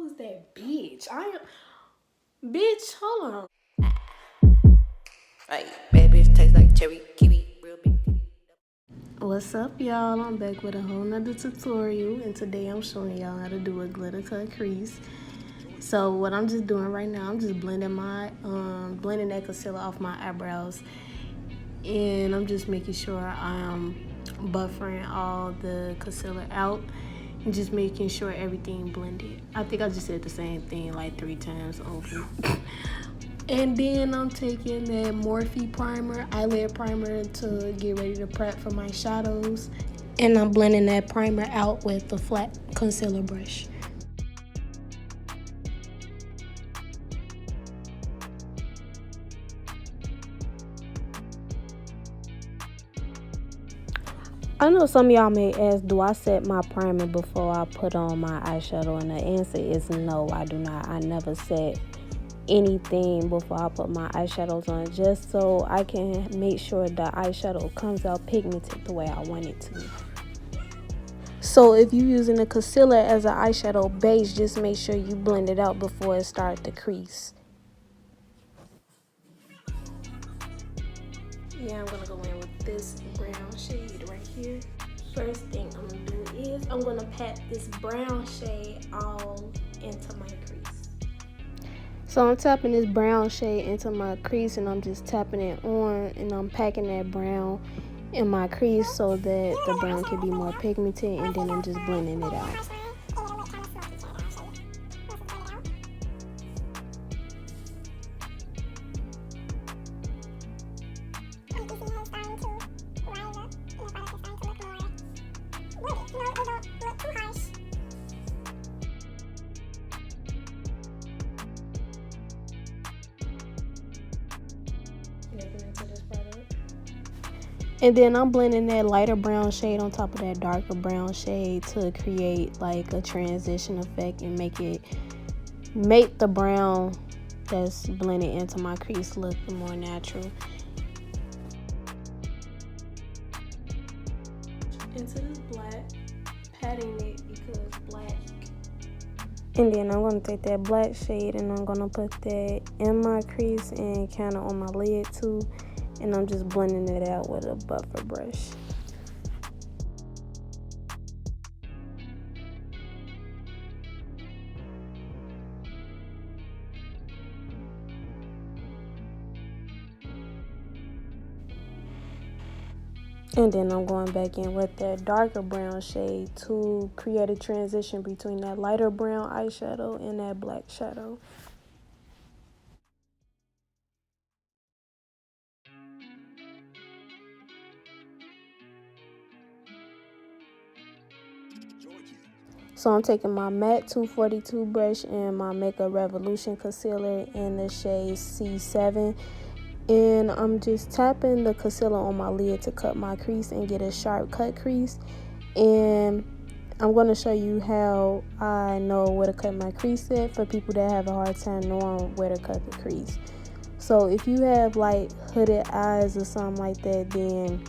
Who's that bitch? Bitch, hold on. Hey, bad bitch taste like cherry, kiwi, real big. What's up, y'all? I'm back with a whole nother tutorial, and today I'm showing y'all how to do a glitter cut crease. So what I'm just doing right now, I'm just blending blending that concealer off my eyebrows, and I'm just making sure I'm buffering all the concealer out and just making sure everything blended. I think I just said the same thing like 3 times over. And then I'm taking that Morphe primer, eyelid primer, to get ready to prep for my shadows. And I'm blending that primer out with the flat concealer brush. I know some of y'all may ask, do I set my primer before I put on my eyeshadow? And the answer is no, I do not. I never set anything before I put my eyeshadows on, just so I can make sure the eyeshadow comes out pigmented the way I want it to. So if you're using a concealer as an eyeshadow base, just make sure you blend it out before it starts to crease. Yeah, I'm gonna go in with this brown shade right here. First thing I'm gonna do is I'm gonna pat this brown shade all into my crease. So I'm tapping this brown shade into my crease, and I'm just tapping it on, and I'm packing that brown in my crease so that the brown can be more pigmented, and then I'm just blending it out. And then I'm blending that lighter brown shade on top of that darker brown shade to create like a transition effect and make the brown that's blended into my crease look more natural. Into this black, patting it because black. And then I'm going to take that black shade and I'm going to put that in my crease and kind of on my lid too. And I'm just blending it out with a buffer brush. And then I'm going back in with that darker brown shade to create a transition between that lighter brown eyeshadow and that black shadow. So I'm taking my matte 242 brush and my Makeup Revolution concealer in the shade C7. And I'm just tapping the concealer on my lid to cut my crease and get a sharp cut crease. And I'm going to show you how I know where to cut my crease at for people that have a hard time knowing where to cut the crease. So if you have like hooded eyes or something like that, then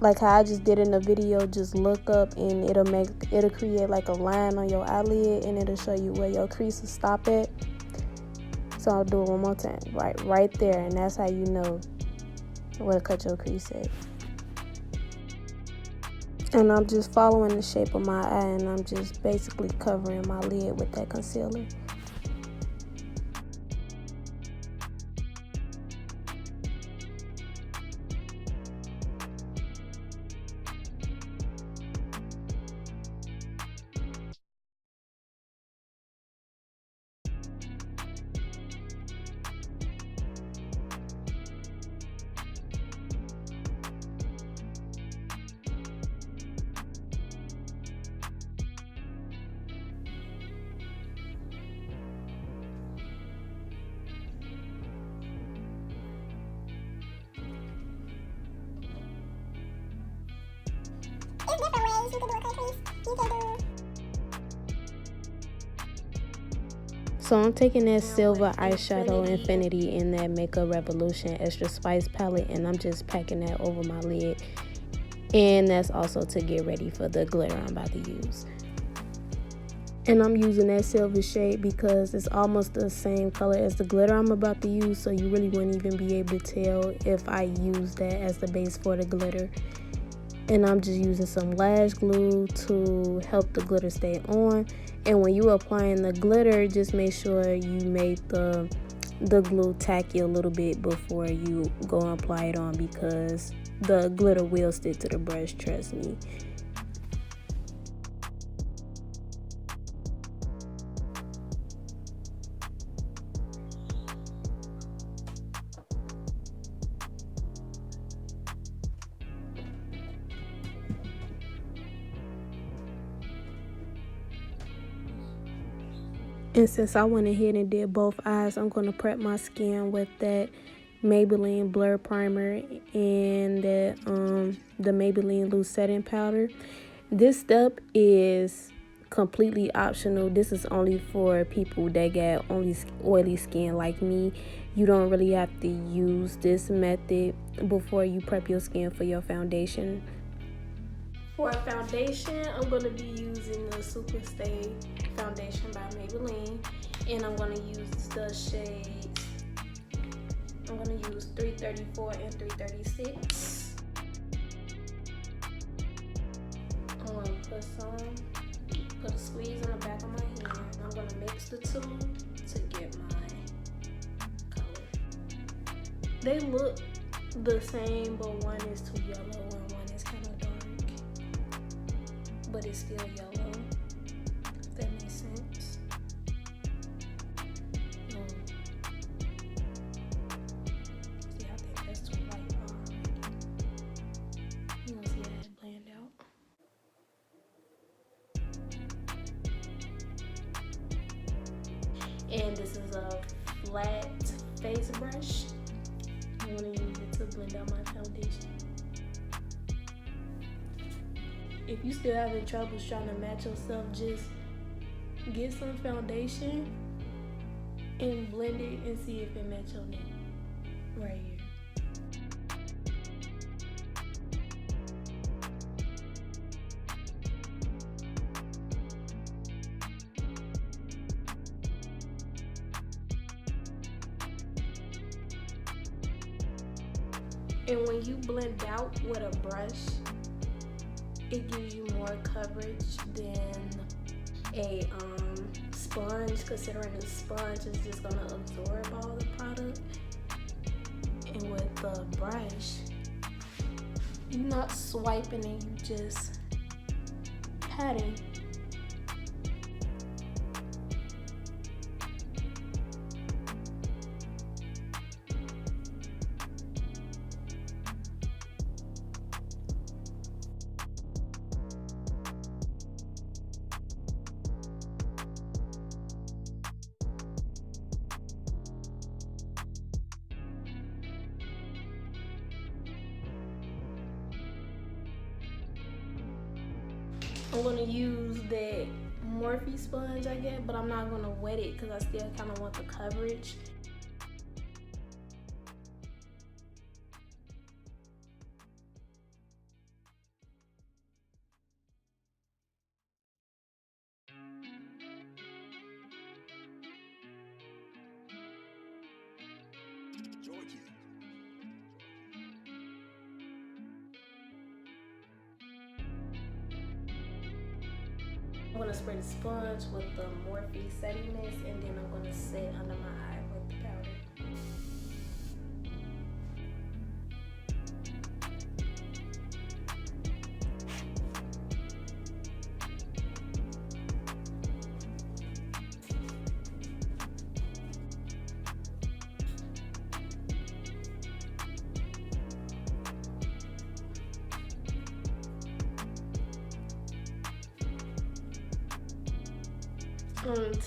like how I just did in the video, just look up and it'll create like a line on your eyelid and it'll show you where your crease will stop at. So I'll do it one more time, right there, and that's how you know where to cut your crease at. And I'm just following the shape of my eye, and I'm just basically covering my lid with that concealer. Different ways you can do a cut crease. You can do. So I'm taking that silver eyeshadow Infinity in that Makeup Revolution Extra Spice palette, and I'm just packing that over my lid. And that's also to get ready for the glitter I'm about to use. And I'm using that silver shade because it's almost the same color as the glitter I'm about to use, so you really wouldn't even be able to tell if I use that as the base for the glitter. And I'm just using some lash glue to help the glitter stay on. And when you're applying the glitter, just make sure you make the glue tacky a little bit before you go and apply it on, because the glitter will stick to the brush, trust me. And since I went ahead and did both eyes, I'm going to prep my skin with that Maybelline Blur Primer and that the Maybelline Loose Setting Powder. This step is completely optional. This is only for people that got only oily skin like me. You don't really have to use this method before you prep your skin for your foundation. For a foundation, I'm going to be using the Superstay foundation by Maybelline, and I'm going to use the shades. I'm going to use 334 and 336. I'm going to put a squeeze on the back of my hand. I'm going to mix the two to get my color. They look the same, but one is too yellow and one is kind of dark. But it's still yellow, if that makes sense. See, I think that's too light already. You want to see how it blend out? And this is a flat face brush. I'm going to use it to blend out my foundation. If you still having trouble trying to match yourself, just get some foundation and blend it and see if it matches your neck right here. And when you blend out with a brush, it gives you more coverage than a sponge, considering the sponge is just gonna absorb all the product. And with the brush, you're not swiping and you just patting. I'm gonna use that Morphe sponge I get, but I'm not gonna wet it because I still kind of want the coverage. I'm gonna spray the sponge with the Morphe setting mist, and then I'm gonna set under my eye with the powder.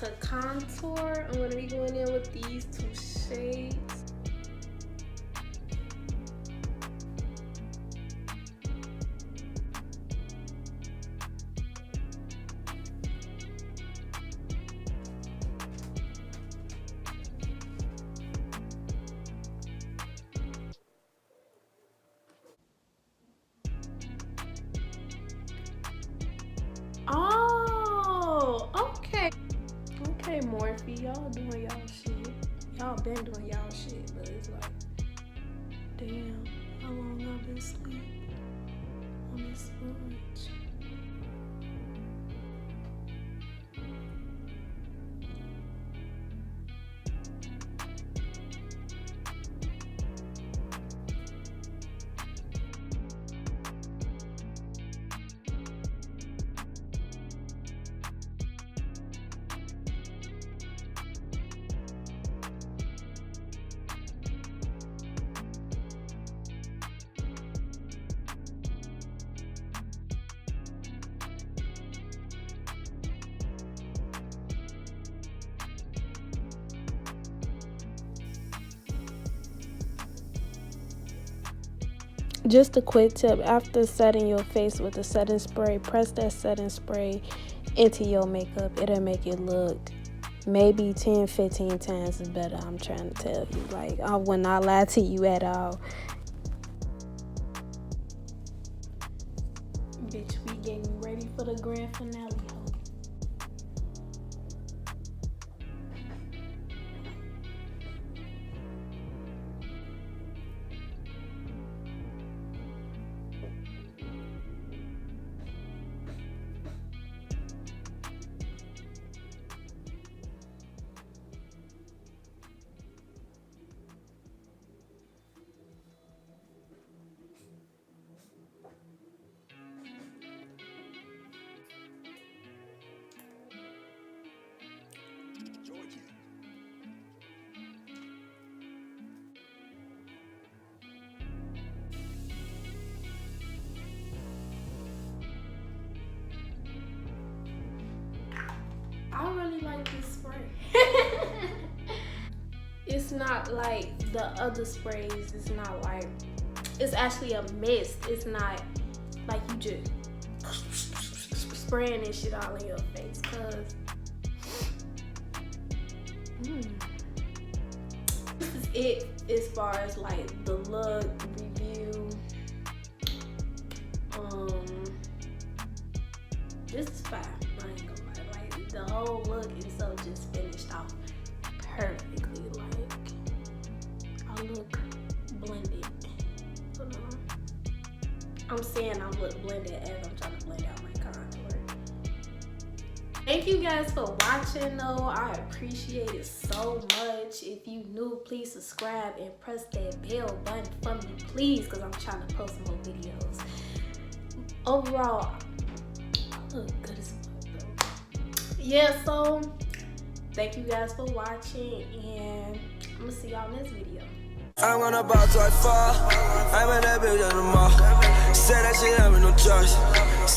To contour, I'm going to be going in with these two shades. Oh, okay. morphe. Y'all doing y'all shit. Y'all been doing y'all shit, but it's like, damn, how long I've been asleep on this sponge. Just a quick tip, after setting your face with the setting spray, press that setting spray into your makeup. It'll make it look maybe 10-15 times better. I'm trying to tell you, like, I will not lie to you at all. Bitch, we getting ready for the grand finale. I really like this spray. It's not like the other sprays. It's not like, it's actually a mist. It's not like you just spraying this shit all in your face, cause this is it as far as like the look review. This is fine. I ain't gonna lie. Like, the whole look is so just finished off perfectly. Like, I look blended. Hold on. I'm saying I look blended as I'm trying to blend out my contour. Thank you guys for watching though. I appreciate it so much. If you new, please subscribe and press that bell button for me, please, because I'm trying to post more videos. Overall, I look good as fuck though. Yeah, so thank you guys for watching, and I'm gonna see y'all next video. I'm gonna bounce like fall. I'm in that bitch on the mall. Say that shit, I'm in no choice.